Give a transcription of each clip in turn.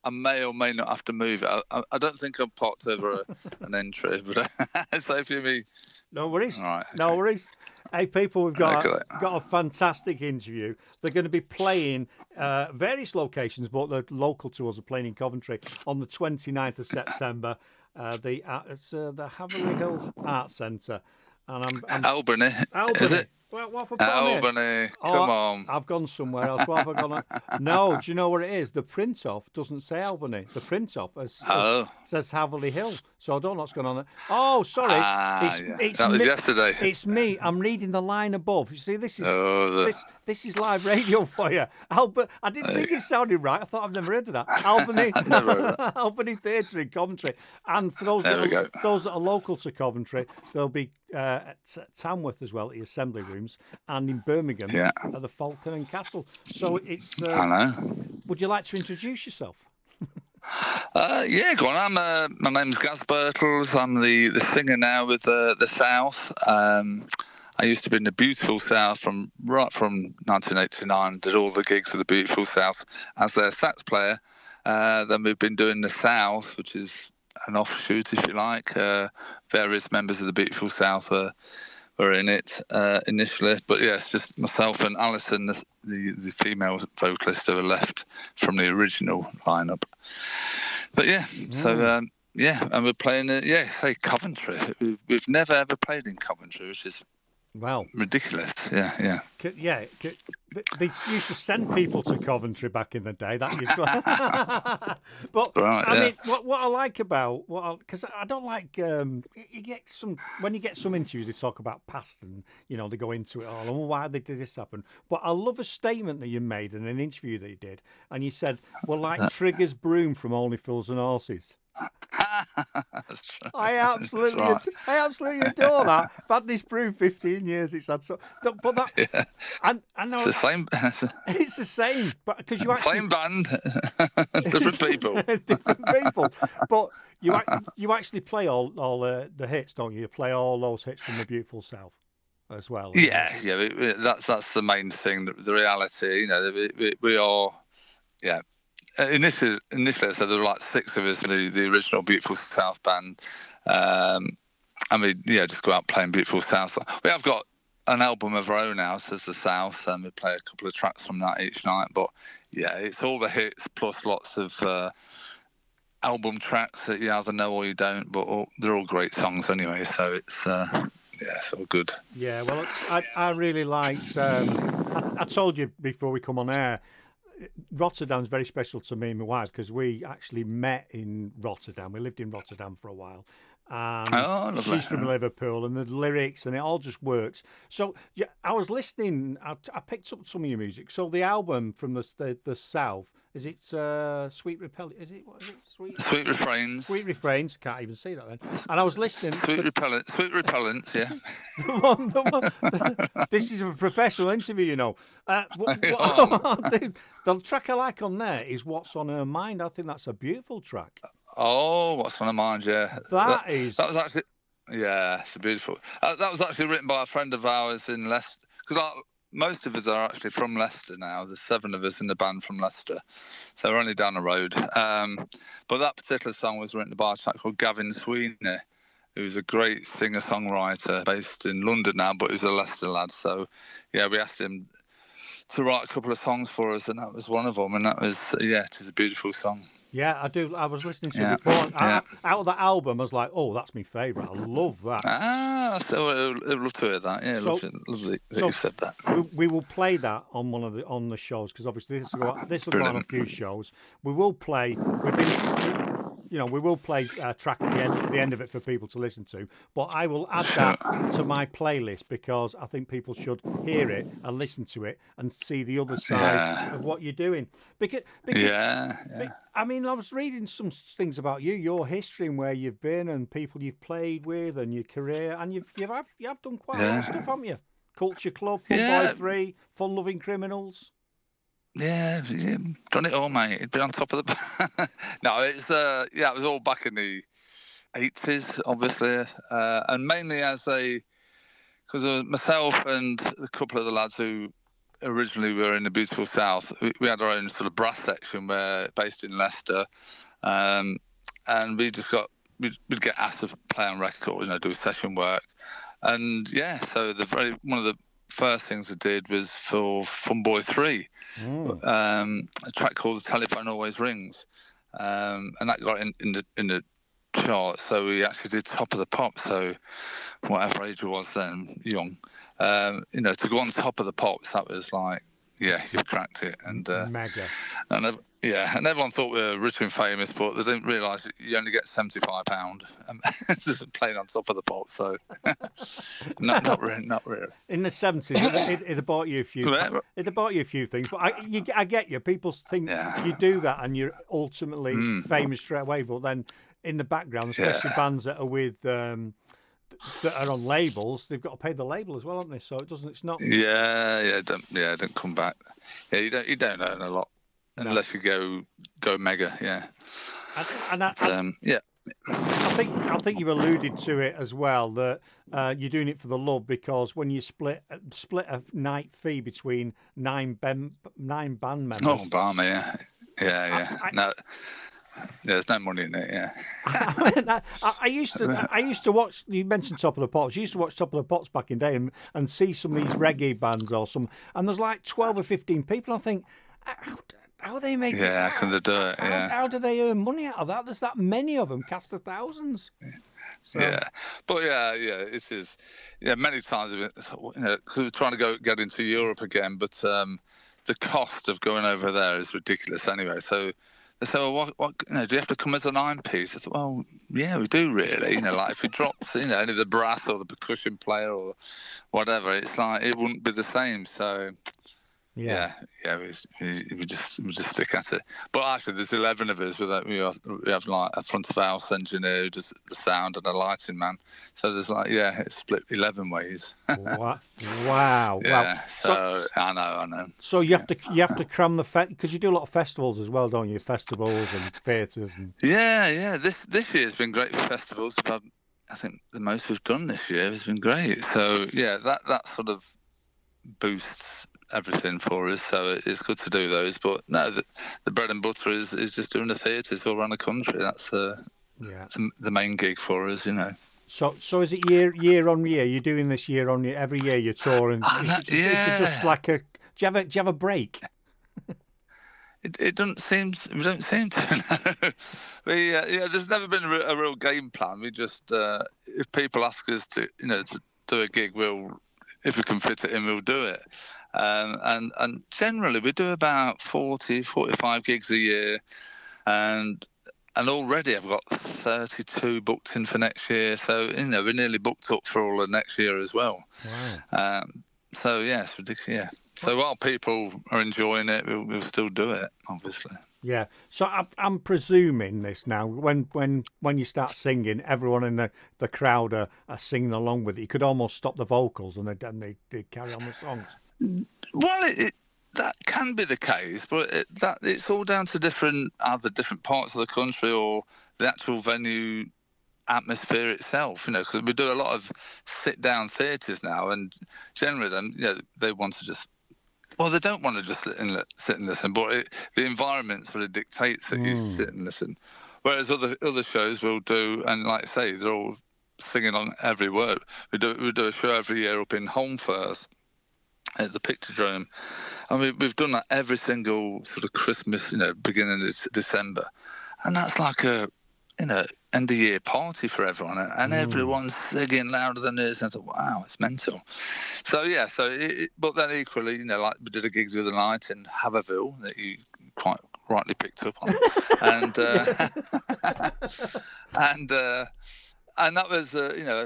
I may or may not have to move it. I don't think I've popped over an entry, but so if you mean, No worries. all right, No okay, worries. Hey, people, we've okay. got a fantastic interview. They're going to be playing various locations, but the local to us are playing in Coventry on the 29th of September. It's the Haverhill Arts Centre, and I'm Albany, is Albany. it? Well, what have I put on here? Albany, come Oh, on. I've gone somewhere else. What have I gone on? No, do you know what it is? The print off doesn't say Albany. The print off Oh, says Haverley Hill. So I don't know what's going on. Oh, sorry. yeah, It's that was me. yesterday. It's me. I'm reading the line above. You see, Oh, this is live radio for you. Albert, I didn't think it sounded right. I thought I've never heard of that. Albany, I never heard of that. Albany Theatre in Coventry. And for There we go. those that are local to Coventry, there'll be at Tamworth as well, at the Assembly Rooms, and in Birmingham Yeah, at the Falcon and Castle. So it's. I know. Would you like to introduce yourself? Yeah, go on. My name's Gaz Birtles. I'm the singer now with the South. I used to be in the Beautiful South right from 1989. Did all the gigs for the Beautiful South as their sax player. Then we've been doing the South, which is an offshoot, if you like. Various members of the Beautiful South were in it initially, but yeah, it's just myself and Alison, the female vocalist, who were left from the original lineup. But yeah, so yeah, and we're playing say Coventry. We've never ever played in Coventry, which is Well, ridiculous. Yeah. They used to send people to Coventry back in the day. That used but Right, I yeah. mean, what I like about because I don't like you get some when you get some interviews they talk about past and they go into it all and why did this happen. But I love a statement that you made in an interview that you did, and you said, "Well, like Trigger's broom from Only Fools and Horses." That's true. I absolutely, That's I absolutely adore that. I've had this brew 15 years. It's had so, but that, right. Yeah. and I It's know the same, it's the same, but because you actually same band, different people. different people, but you actually play all the hits, don't you? You play all those hits from the Beautiful South as well. Yeah. That's the main thing. The reality, we are. Yeah. Initially, so there were like 6 of us in the original Beautiful South band. And we just go out playing Beautiful South. We have got an album of our own now, says the South, and we play a couple of tracks from that each night. But yeah, it's all the hits plus lots of album tracks that you either know or you don't. But they're all great songs anyway, so it's it's all good. Yeah, well, I really liked. I told you before we come on air. Rotterdam's very special to me and my wife because we actually met in Rotterdam. We lived in Rotterdam for a while. And she's from Liverpool, and the lyrics and it all just works. So yeah, I was listening. I picked up some of your music. So the album from the South is it Sweet Repellent? Is it what is it? Sweet Refrains. Sweet Refrains. Can't even see that then. And I was listening. Sweet Repellent. Yeah. the one, this is a professional interview, you know. The track I like on there is "What's on Her Mind." I think that's a beautiful track. Oh, What's on Her Mind? Yeah, that was actually, yeah, it's a beautiful. That was actually written by a friend of ours in Leicester. Because most of us are actually from Leicester now. There's 7 of us in the band from Leicester, so we're only down the road. But that particular song was written by a chap called Gavin Sweeney, who's a great singer-songwriter based in London now, but he's a Leicester lad. So yeah, we asked him to write a couple of songs for us, and that was one of them. And that was it is a beautiful song. Yeah, I do. I was listening to it before. Out of that album, I was like, "Oh, that's my favourite. I love that." So I'd love to hear that. Yeah, lovely that you said that. We will play that on the shows because obviously this will go on a few shows. We will play. We will play a track at the end of it for people to listen to. But I will add that to my playlist because I think people should hear it and listen to it and see the other side of what you're doing. Because I mean, I was reading some things about you, your history and where you've been and people you've played with and your career, and you have done quite a lot of stuff, haven't you? Culture Club, Fun Boy 3, Fun Loving Criminals. Yeah, done it all, mate. It'd been on top of the. No, it's it was all back in the 80s, obviously, and mainly because myself and a couple of the lads who originally we were in the beautiful South, we had our own sort of brass section based in Leicester, and we'd get asked to play on record, do session work, and so one of the first things I did was for Fun Boy 3, a track called "The Telephone Always Rings," and that got in the chart. So we actually did Top of the Pops. So whatever age I was then, young, to go on Top of the Pops, that was like, you've cracked it, and mega. And everyone thought we were rich and famous, but they didn't realise you only get £75 playing on Top of the Pops. So not really. In the 70s, it'd have bought you a few. It'd have bought you a few things, but I get you. People think you do that and you're ultimately famous straight away, but then in the background, especially bands that are with that are on labels, they've got to pay the label as well, haven't they? So it's not. Don't come back. Yeah, you don't earn a lot unless you go mega. Yeah. I think you've alluded to it as well, that you're doing it for the love, because when you split a night fee between nine band members. Oh, balmy, yeah. No. There's no money in it, yeah. I used to watch. You mentioned Top of the Pops. I used to watch Top of the Pops back in the day and see some of these reggae bands and there's like 12 or 15 people. I think, how they make it? Yeah, how can they do it? How do they earn money out of that? There's that many of them, cast of thousands. So. Yeah, but it is. Yeah, many times, because we're trying to get into Europe again, but the cost of going over there is ridiculous anyway. So they say, well, what do you have to come as a 9-piece? I said, well, yeah, we do really. Like if you dropped, any of the brass or the percussion player or whatever, it's like it wouldn't be the same. So we just stick at it. But actually, there's 11 of us. We have like a front of house engineer who does the sound and a lighting man. So there's it's split 11 ways. Wow. Yeah. So I know. So you have to cram because you do a lot of festivals as well, don't you? Festivals and theatres and. Yeah. This year's been great for festivals. I think the most we've done this year has been great. So that sort of boosts everything for us, so it's good to do those. But no, the bread and butter is just doing the theatres all around the country. That's the main gig for us, So is it year on year? You're doing this year on year, every year you're touring. Is it just like do you have a break? It doesn't seem. We don't seem to. There's never been a real game plan. We just if people ask us to do a gig, if we can fit it in, we'll do it. And generally we do about 45 gigs a year, and already I've got 32 booked in for next year. So we're nearly booked up for all of next year as well. Wow. So it's ridiculous. Yeah. So while people are enjoying it, we'll still do it, obviously. Yeah. So I'm presuming this now. When you start singing, everyone in the crowd are singing along with it. You could almost stop the vocals and they carry on the songs. Well, that can be the case, but it's all down to different parts of the country or the actual venue atmosphere itself. Because we do a lot of sit-down theatres now, and generally then they want to just. Well, they don't want to just sit and listen, but the environment sort of dictates that you sit and listen. Whereas other shows we'll do, and like I say, they're all singing on every word. We do a show every year up in Holmfirth at the Picturedrome, and we've done that every single sort of Christmas, beginning of December, and that's like a end of year party for everyone, and everyone's singing louder than this. And I thought, wow, it's mental. So but then equally, like we did a gig the other night in Haverhill that you quite rightly picked up on, and that was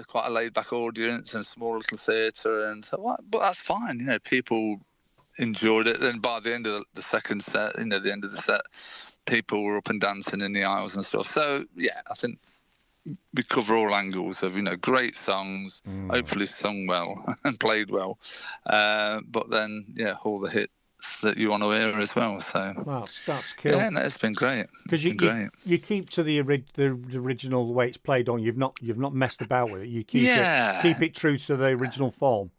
quite a laid back audience and a small little theatre, and so what? But that's fine. People enjoyed it. Then by the end of the second set, the end of the set, people were up and dancing in the aisles and stuff. So I think we cover all angles of great songs, hopefully sung well and played well, but then all the hits that you want to hear as well. So that's cool. Yeah, no, it's been great. Because you keep to the original way it's played, don't you? You've not messed about with it. You keep it true to the original form.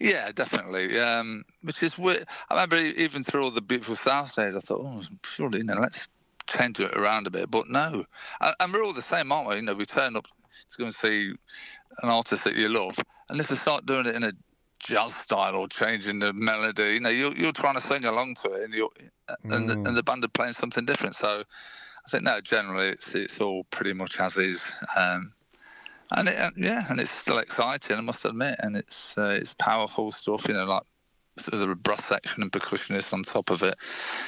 Yeah, definitely. Which is weird. I remember even through all the Beautiful South days, I thought, oh, surely, let's change it around a bit. But no, and we're all the same, aren't we? We turn up to go and see an artist that you love, and if they start doing it in a jazz style or changing the melody, you're trying to sing along to it, and the band are playing something different. So I think no, generally it's all pretty much as is. And it's still exciting, I must admit, and it's powerful stuff, like sort of the brass section and percussionist on top of it.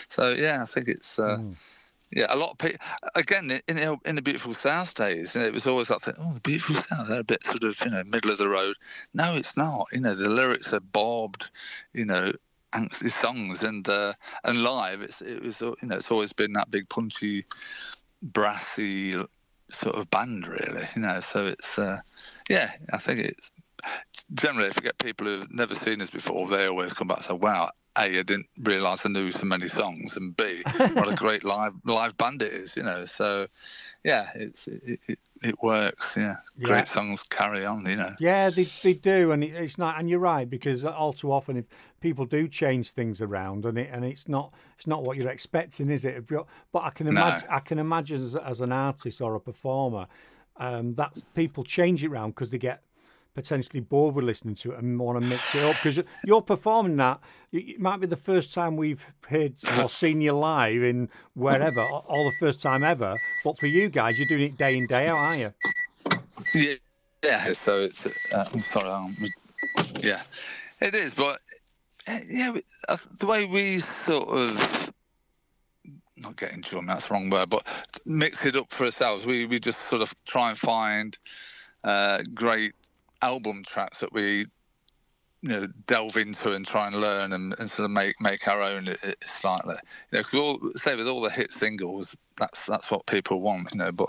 So yeah, I think it's a lot of people. Again, in the Beautiful South days, it was always like, oh, the Beautiful South, they're a bit sort of middle of the road. No, it's not. The lyrics are barbed, angsty songs, and live, it's always been that big punchy, brassy sort of band, really, so it's I think it's generally, if you get people who've never seen us before, they always come back and say, wow, A, I didn't realise I knew so many songs, and B, what a great live band it is, so yeah, it works. Great songs carry on, Yeah, they do, and it's not. And you're right, because all too often, if people do change things around, and it's not what you're expecting, is it? But I can imagine, as an artist or a performer, that people change it around because they get potentially bored with listening to it and want to mix it up, because you're performing that. It might be the first time we've heard or seen you live in wherever, or the first time ever. But for you guys, you're doing it day in, day out, aren't you? Yeah. So it's I'm sorry, yeah, it is. But the way we sort of, not get enjoyment, that's the wrong word, but mix it up for ourselves. We just sort of try and find great album tracks that we delve into and try and learn and sort of make our own slightly, because with all the hit singles, that's what people want, but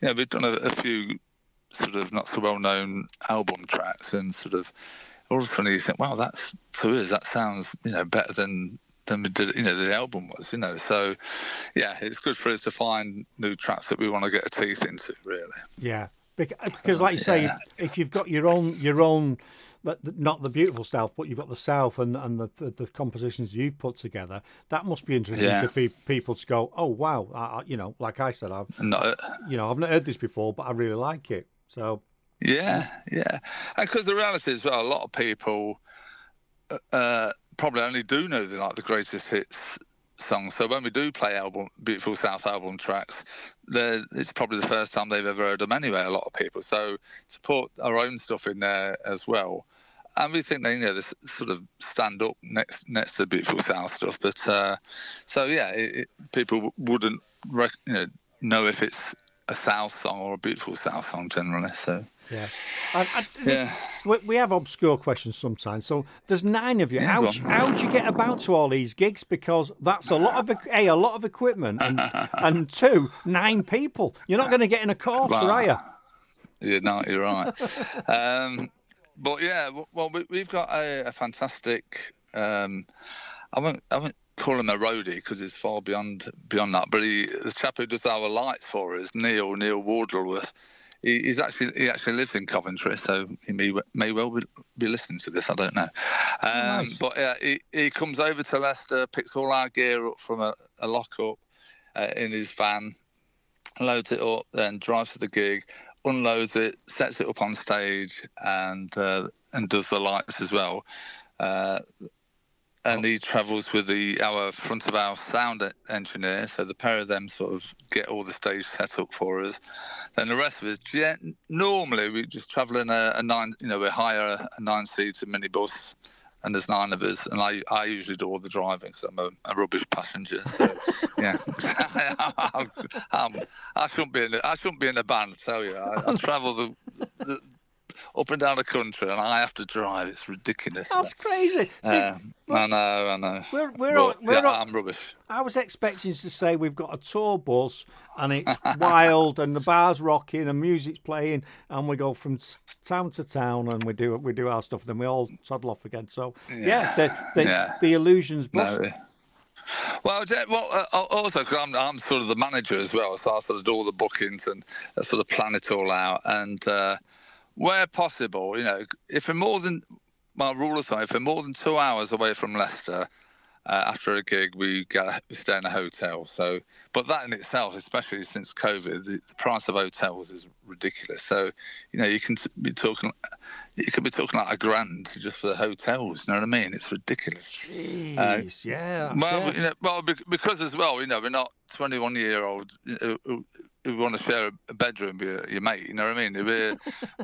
we've done a few sort of not so well known album tracks, and sort of all of a sudden you think, wow, that sounds better than we did, the album was, so yeah, it's good for us to find new tracks that we want to get our teeth into, really. Yeah, because like you say, if you've got your own, not the beautiful South, but you've got the South and the compositions you've put together, that must be interesting to people to go, oh wow, like I said, I've not heard this before, but I really like it. So yeah, because the reality is, well, a lot of people probably only do know the greatest hits songs. So when we do play Beautiful South album tracks, it's probably the first time they've ever heard them anyway, a lot of people. So to put our own stuff in there as well, and we think they this sort of stand up next to the Beautiful South stuff. But so yeah, people wouldn't know if it's a South song or a Beautiful South song generally. So yeah. We have obscure questions sometimes. So there's 9 of you. Yeah, how'd you get about to all these gigs? Because that's a lot of equipment, and 2, 9 people. You're not going to get in a course, are you? You're right. But yeah, well, we've got a fantastic. I won't call him a roadie because it's far beyond that. But the chap who does our lights for us, Neil Wardleworth. He actually lives in Coventry, so he may well be listening to this. I don't know. Nice. But yeah, he comes over to Leicester, picks all our gear up from a lockup in his van, loads it up, then drives to the gig, unloads it, sets it up on stage, and does the lights as well. And he travels with our front of house sound engineer, so the pair of them sort of get all the stage set up for us. Then the rest of us, normally we just travel in a 9, we hire a 9-seater minibus, and there's 9 of us, and I usually do all the driving because I'm a rubbish passenger. So yeah, I shouldn't be in the band. I tell you, I travel the up and down the country, and I have to drive. It's ridiculous. That's crazy. I know. I'm rubbish. I was expecting to say we've got a tour bus and it's wild and the bar's rocking and music's playing and we go from town to town and we do our stuff. Then we all toddle off again. So the illusion's busted. No. Well, also because I'm sort of the manager as well, so I sort of do all the bookings and sort of plan it all out. And where possible, if we're more than my rule of thumb: if we're more than 2 hours away from Leicester after a gig, we stay in a hotel. So, but that in itself, especially since COVID, the price of hotels is ridiculous. So, you can be talking like $1,000 just for the hotels. You know what I mean? It's ridiculous. Jeez, yeah. Well, because as well, we're not 21-year-old who want to share a bedroom with your mate. You know what I mean?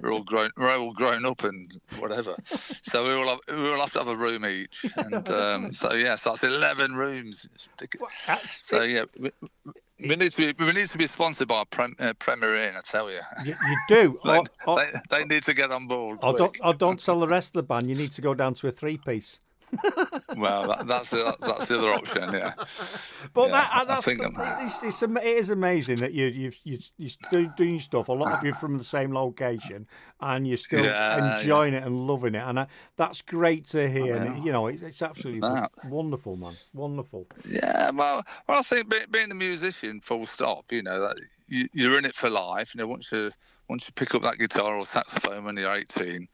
We're all grown up and whatever. So we all have to have a room each, and so that's 11 rooms. It's ridiculous. So yeah. We need to be sponsored by Premier Inn, I tell you. You do. They need to get on board. Don't tell the rest of the band. You need to go down to a 3-piece. Well, that's the other option, yeah. But it is amazing that you're still doing stuff. A lot of you from the same location, and you're still enjoying it and loving it, and that's great to hear. And it's absolutely wonderful, man. Wonderful. Yeah, well, I think being a musician, full stop. That you're in it for life. Once you pick up that guitar or saxophone when you're 18,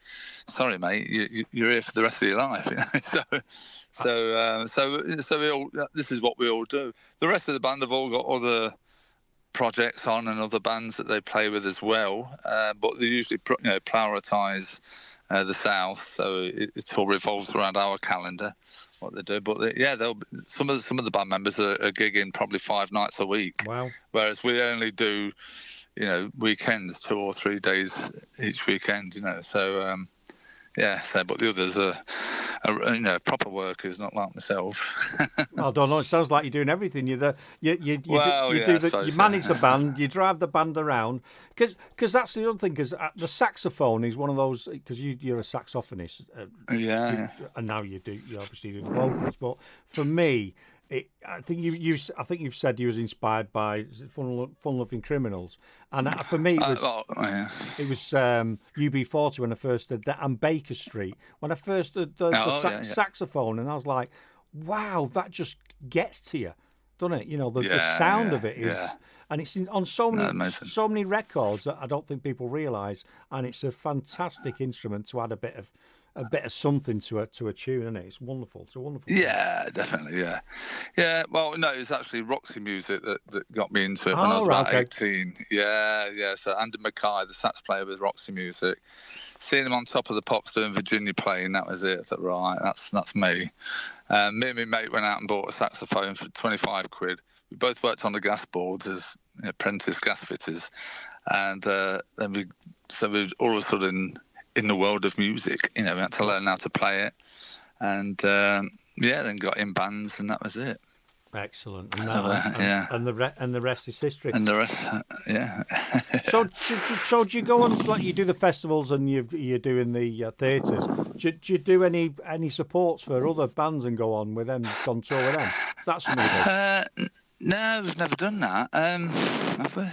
sorry, mate, you're here for the rest of your life. So we all. This is what we all do. The rest of the band have all got other projects on and other bands that they play with as well. But they usually prioritise the South, so it all revolves around our calendar. What they do, but some of the band members are gigging probably 5 nights a week. Wow. Whereas we only do, weekends, 2 or 3 days each weekend. So but the others are proper workers, not like myself. I don't know. It sounds like you're doing everything. You manage the band, you drive the band around, because that's the other thing. Because the saxophone is one of those. Because you're a saxophonist. And now you obviously do the vocals. But for me, I think you've said you was inspired by Fun-Loving Criminals, and for me it was UB40 when I first did that, and Baker Street when I first did the saxophone, and I was like, wow, that just gets to you, doesn't it? The sound of it is, and it's on so many records that I don't think people realise, and it's a fantastic instrument to add a bit of something to a tune, isn't it? It's wonderful. It's a wonderful thing. Yeah, definitely. Yeah. Well, no, it was actually Roxy Music that got me into it when I was about 18. Yeah. So Andy Mackay, the sax player with Roxy Music, seeing him on Top of the Pops doing Virginia playing, that was it. I thought, right, that's me. Me and my mate went out and bought a saxophone for 25 quid. We both worked on the gas boards as apprentice gas fitters, and then we all of a sudden in the world of music, we had to learn how to play it, and then got in bands, and that was it. Excellent. And the rest is history. And the rest, So do you go on, like you do the festivals and you're doing the theatres? Do you do any supports for other bands and go on with them, on tour with them? Is that something you do? No, we've never done that. Have we?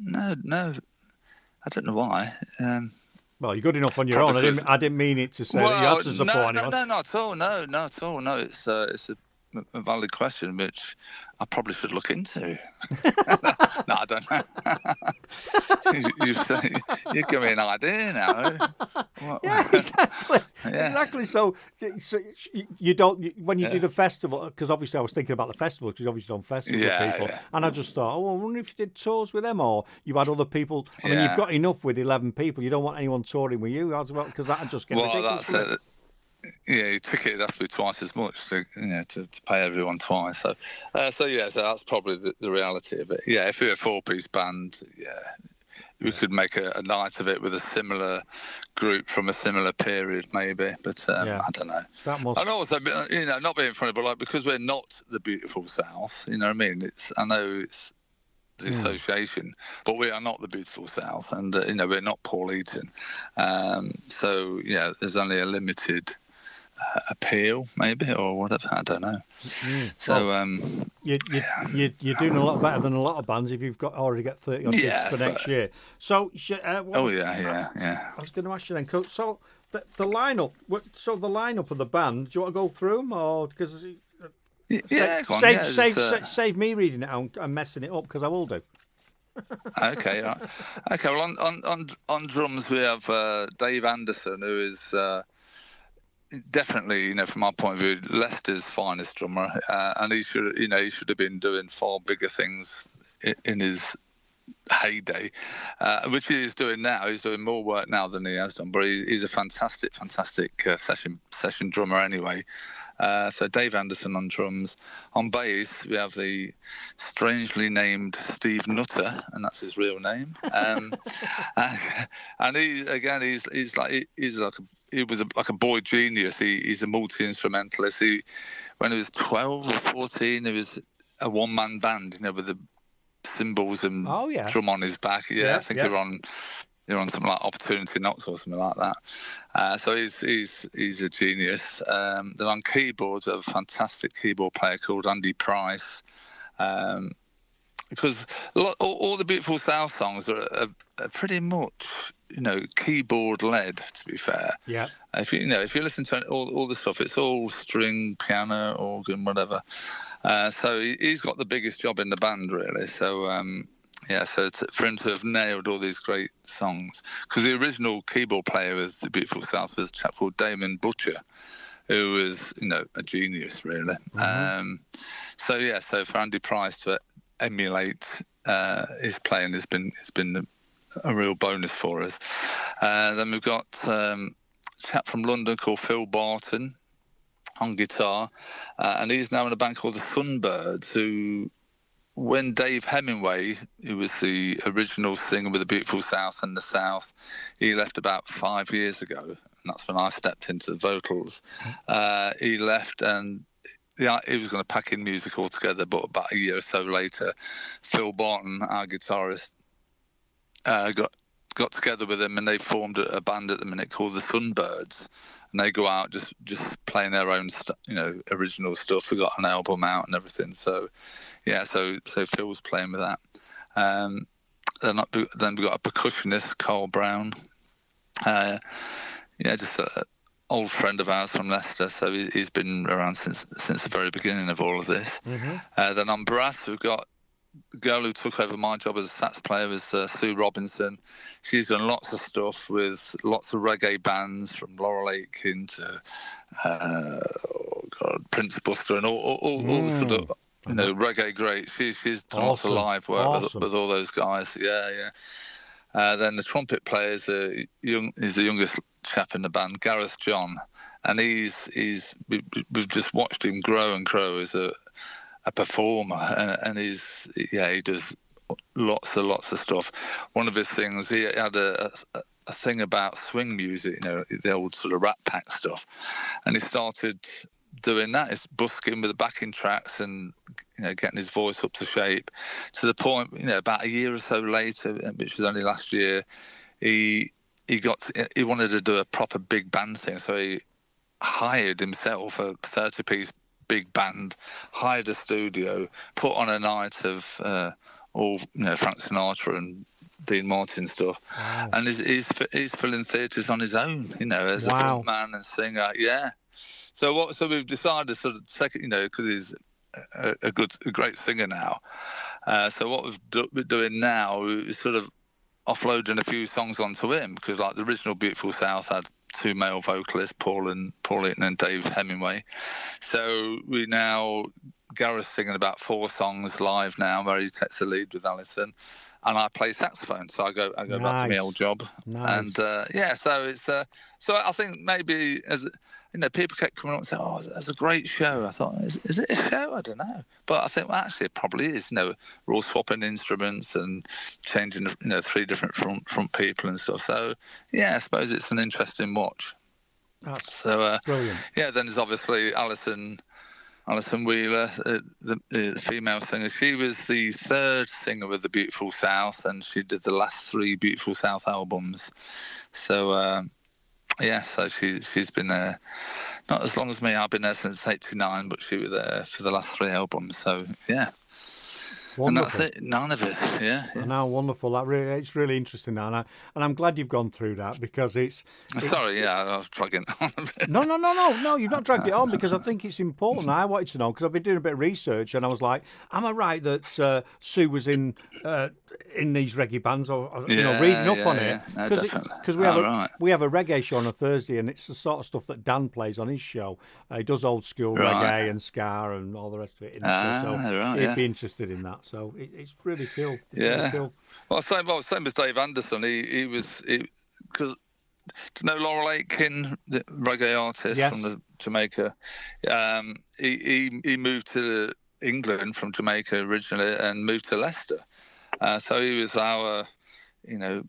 No. I don't know why. Well, you're good enough on your own. I didn't mean it to say that you had to support anyone. No, not at all. No, not at all. No, it's a valid question, which I probably should look into. No, I don't know. you give me an idea now. Yeah, exactly. Yeah. Exactly. So you don't, when you do the festival, because obviously I was thinking about the festival, because you've obviously done festivals with people, and I just thought, I wonder if you did tours with them, or you had other people. I mean, you've got enough with 11 people. You don't want anyone touring with you as well, because that would just get ridiculous. That's it. Yeah, your ticket would have to be twice as much to pay everyone twice. So that's probably the reality of it. Yeah, if you're a 4-piece band, we could make a night of it with a similar group from a similar period, maybe. But I don't know. And also, not being funny, but because we're not the beautiful South, you know what I mean? I know it's the association, but we are not the beautiful South, and we're not Paul Eaton. So there's only a limited appeal, maybe, or whatever. I don't know. So you're doing a lot better than a lot of bands if you've already got 30 odd gigs for next year. So I was going to ask you then. So the lineup. So the lineup of the band. Do you want to go through them, or because save me reading it and messing it up, because I will do. Okay. Right. Okay. Well, on drums we have Dave Anderson, who is definitely, from my point of view, Leicester's finest drummer, and he should have been doing far bigger things in his heyday, which he is doing now. He's doing more work now than he has done, but he's a fantastic session drummer anyway. So Dave Anderson on drums. On bass, we have the strangely named Steve Nutter, and that's his real name. And he was like a boy genius. He's a multi-instrumentalist. When he was 12 or 14, he was a one-man band, with the cymbals and drum on his back. I think you're on something like Opportunity Knocks or something like that. So he's a genius. Then on keyboards, we have a fantastic keyboard player called Andy Price. Because all the Beautiful South songs are pretty much, keyboard led. To be fair, if you listen to all the stuff, it's all string, piano, organ, whatever. So he's got the biggest job in the band, really. So for him to have nailed all these great songs, because the original keyboard player was the Beautiful South was a chap called Damon Butcher, who was a genius, really. Mm-hmm. So for Andy Price to emulate his playing has been a real bonus for us. Then we've got a chap from London called Phil Barton on guitar, and he's now in a band called the Sunbirds, who, when Dave Hemingway, who was the original singer with the Beautiful South and the South, he left about 5 years ago, and that's when I stepped into the vocals. He left, and he was going to pack in music altogether, but about a year or so later, Phil Barton, our guitarist, got together with him, and they formed a band at the minute called the Sunbirds, and they go out just playing their own original stuff. They got an album out and everything. So Phil's playing with that. Then we got a percussionist, Carl Brown. Just an old friend of ours from Leicester. So he's been around since the very beginning of all of this. Mm-hmm. Then on brass, we've got the girl who took over my job as a sax player was Sue Robinson. She's done lots of stuff with lots of reggae bands, from Laurel Aitken to Prince Buster, and all the sort of reggae greats. She's done lots of live work with all those guys. Then the trumpet player is the youngest chap in the band, Gareth John, and we've just watched him grow and grow as a performer, and he does lots of stuff. One of his things, he had a thing about swing music, the old sort of Rat Pack stuff, and he started doing that. It's busking with the backing tracks and getting his voice up to shape, to the point about a year or so later, which was only last year, he wanted to do a proper big band thing, so he hired himself a 30-piece big band, hired a studio, put on a night of all Frank Sinatra and Dean Martin stuff. Wow. And he's filling theatres on his own, as a front man and singer. So we've decided sort of second, because he's a great singer now. So what we're doing now is sort of offloading a few songs onto him, because like the original Beautiful South had two male vocalists, Paul Eaton and Dave Hemingway. So Gareth's singing about 4 songs live now, where he takes the lead with Alison, and I play saxophone. So I go back to my old job. Nice. And so I think maybe as people kept coming up and saying, "Oh, that's a great show." I thought, is it a show? I don't know, but I think actually it probably is. We're all swapping instruments and changing 3 different front people and stuff. So I suppose it's an interesting watch. That's brilliant. Then there's obviously Alison Wheeler, the female singer. She was the 3rd singer with the Beautiful South, and she did the last 3 Beautiful South albums. So so she's been there not as long as me. I've been there since '89, but she was there for the last 3 albums. So And that's Wonderful. it. None of it. Yeah, I yeah. know, wonderful. That really, it's really interesting now, and I'm glad you've gone through that because it. Sorry, yeah, I was dragging on a bit. No, no, no, no, no. You've not dragged it on because I think it's important. I wanted to know because I've been doing a bit of research, and I was like, "Am I right that Sue was in these reggae bands, or reading Yeah, up on yeah, it?" yeah. No, Because definitely. we have All right. a reggae show on a Thursday, and it's the sort of stuff that Dan plays on his show. He does old school Right. reggae and ska and all the rest of it in the show, so Right, he'd yeah. be interested in that. So it's really cool. It's really Yeah. cool. Same as Dave Anderson. Because to know Laurel Aitken, the reggae artist from Yes. Jamaica. He moved to England from Jamaica originally and moved to Leicester. So he was our, you know,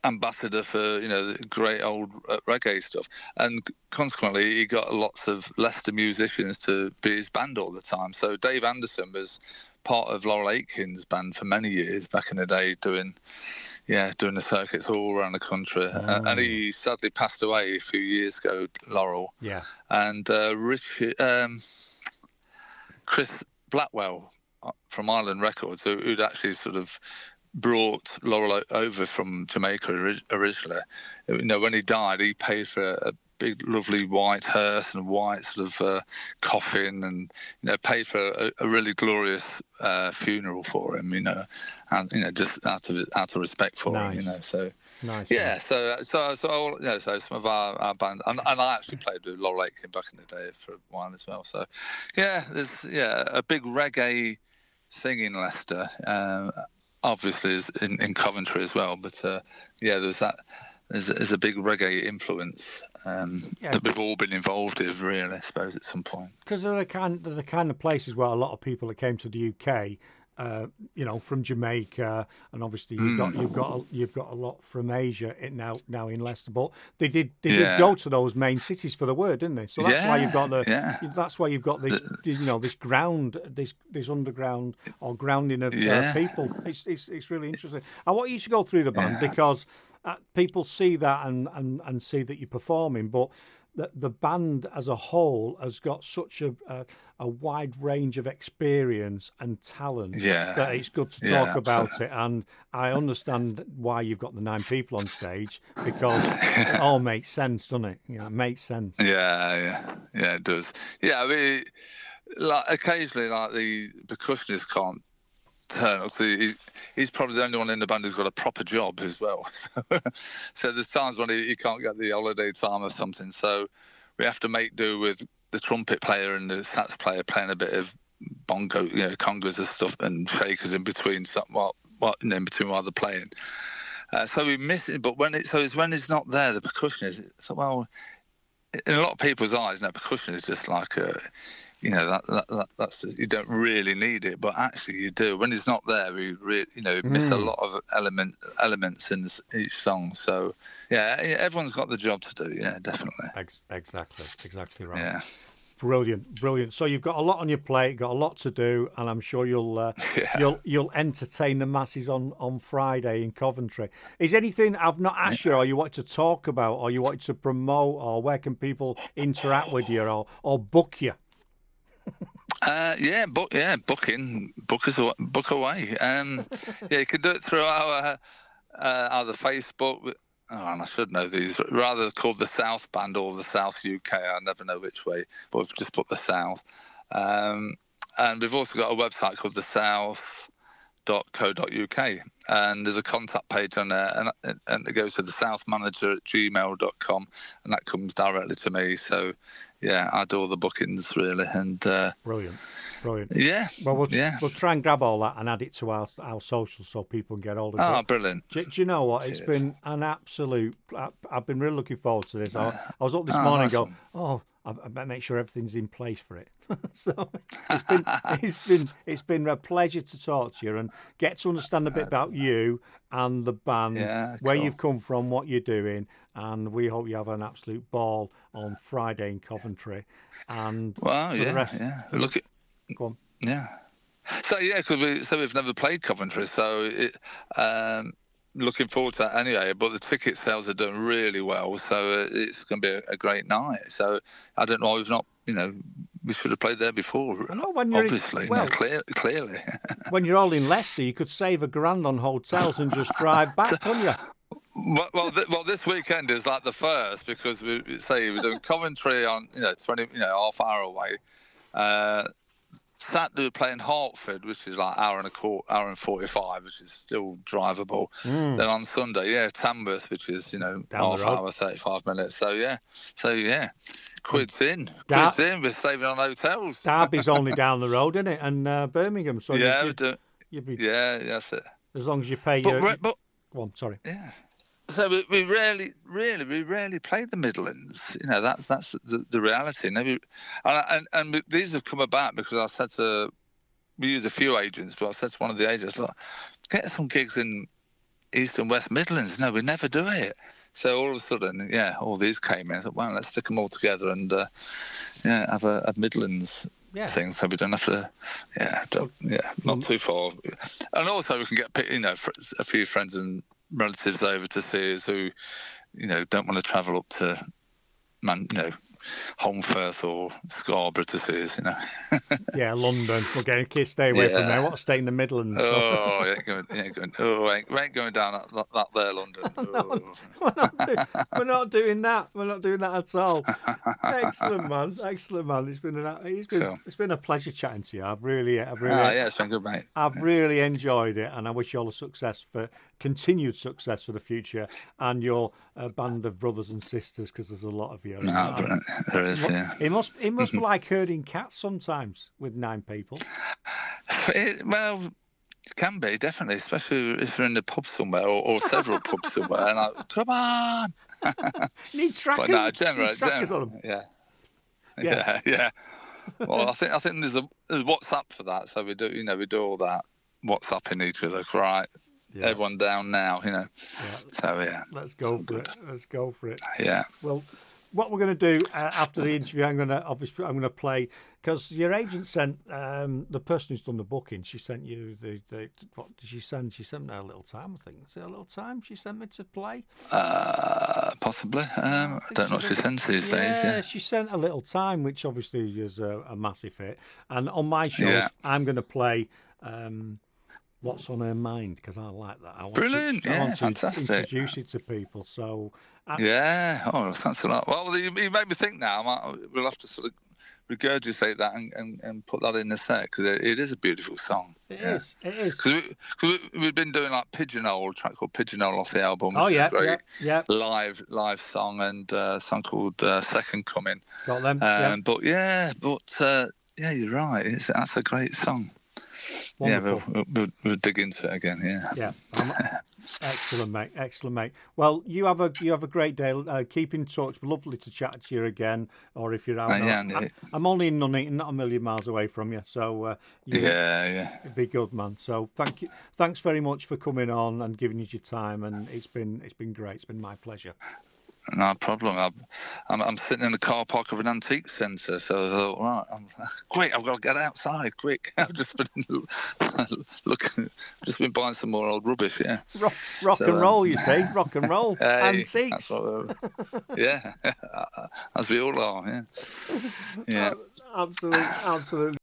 ambassador for the great old reggae stuff, and consequently he got lots of Leicester musicians to be his band all the time. So Dave Anderson was part of Laurel Aitken's band for many years back in the day, doing the circuits all around the country. And he sadly passed away a few years ago, Laurel. Yeah. And Chris Blackwell from Island Records, who'd actually sort of brought Laurel over from Jamaica originally. When he died, he paid for a big, lovely white hearse and white sort of coffin, and paid for a really glorious funeral for him. And just out of respect for him. So. Nice. Yeah, so some of our band, and I actually played with Laurel Aitken back in the day for a while as well. So, there's a big reggae thing in Leicester. Obviously is in Coventry as well, but there's that. There's a big reggae influence that we've all been involved with, really, I suppose, at some point. Because they're the kind of places where a lot of people that came to the UK, from Jamaica, and obviously you've got a lot from Asia now in Leicester. But they did go to those main cities for the word, didn't they? So that's why you've got this this ground, this underground or grounding of people. It's really interesting. I want you to go through the band because people see that and see that you're performing, but the band as a whole has got such a wide range of experience and talent that it's good to talk about it. And I understand why you've got the 9 people on stage, because it all makes sense, doesn't it? It makes sense. Yeah, it does. Yeah, I mean, like occasionally, like the percussionist can't turn up. He's probably the only one in the band who's got a proper job as well. So there's times when he can't get the holiday time or something. So we have to make do with the trumpet player and the sax player playing a bit of bongo, congas and stuff, and shakers in between. In between while they're playing. So we miss it. But when it's not there, the percussionist. So in a lot of people's eyes, percussion is just like that's you don't really need it, but actually you do. When it's not there, we really miss a lot of elements in each song. So everyone's got the job to do. Yeah, definitely. Exactly right. Yeah. Brilliant. So you've got a lot on your plate, got a lot to do, and I'm sure you'll entertain the masses on Friday in Coventry. Is anything I've not asked you, or you want to talk about, or you want to promote, or where can people interact with you, or book you? Book away. You can do it through our either Facebook. And I should know these. Rather called the South Band or the South UK. I never know which way, but we've just put the South. And we've also got a website called the South.co.uk, and there's a contact page on there, and it goes to the southmanager@gmail.com, and that comes directly to me. So I do all the bookings really, and brilliant. Yeah. Well, we'll try and grab all that and add it to our socials so people can get hold of it. Oh, brilliant. Do you know what? Cheers. It's been an absolute. I've been really looking forward to this. I was up this morning and go, I better make sure everything's in place for it. So it's been a pleasure to talk to you and get to understand a bit about you and the band, where you've come from, what you're doing, and we hope you have an absolute ball on Friday in Coventry. And the rest, go on. Yeah. So because we've never played Coventry, so looking forward to that anyway. But the ticket sales are doing really well, so it's going to be a great night. So I don't know, we've not we should have played there before. I know when you're obviously, clearly. When you're all in Leicester, you could save £1,000 on hotels and just drive back, couldn't you? Well, this weekend is like the first because we're doing Coventry on 20 half hour away. Saturday we're playing Hertford, which is like hour and 45, which is still drivable. Then on Sunday, Tamworth, which is half hour, 35 minutes. So quids in. We're saving on hotels. Derby's only down the road, isn't it? And Birmingham. So you'd be that's it. As long as you pay Go on, sorry. Yeah. So we rarely play the Midlands. That's the reality. And these have come about because I said we use a few agents, but I said to one of the agents, look, get some gigs in East and West Midlands. No, we never do it. So all of a sudden, all these came in. I thought, well, let's stick them all together and have a Midlands thing, so we don't have to, not too far. And also we can get a few friends and relatives over to see us who don't want to travel up to Holmfirth or Scarborough to see us. London. We're going to stay away from there. What a stay in the Midlands. Oh, we ain't going down that there, London. We're not doing that. We're not doing that at all. Excellent, man. It's been a pleasure chatting to you. It's been good, mate. I've really enjoyed it, and I wish you all continued success for the future, and your band of brothers and sisters, because there's a lot of you. There is, It must be like herding cats sometimes with 9 people. Well, it can be, definitely, especially if you're in the pub somewhere or several pubs somewhere. And come on! Need trackers. But no, generally, on them. Yeah. Well, I think there's WhatsApp for that, so we do all that WhatsApping each other, right? Yeah. Everyone down now, So let's go for it. Yeah. Well, what we're going to do after the interview, I'm going to play, because your agent sent the person who's done the booking. She sent you what did she send? She sent me a little time, I think. Is it a little time she sent me to play? Possibly. I don't know what she sends these days. Yeah, she sent a little time, which obviously is a massive hit. And on my shows, I'm going to play What's on Her Mind, because I like that. I want to introduce it to people. So thanks a lot. Well, you made me think now. We'll have to sort of regurgitate that and put that in the set, because it is a beautiful song. It is. Because we've been doing like Pigeonhole, a track called Pigeonhole off the album. Great live song, and a song called Second Coming. Got them. But you're right. That's a great song. Wonderful. Yeah, we'll dig into it again. Yeah. Excellent, mate. Well, you have a great day. Keep in touch. Lovely to chat to you again. Or if you're out, I'm only in Nuneaton, not a million miles away from you. So it'd be good, man. So thanks very much for coming on and giving us your time. And it's been great. It's been my pleasure. No problem. I'm sitting in the car park of an antique centre, so I thought, right, quick, I've got to get outside, quick. I've just been just been buying some more old rubbish, Rock and roll, you say? Rock and roll. Antiques. As we all are, yeah. Absolutely.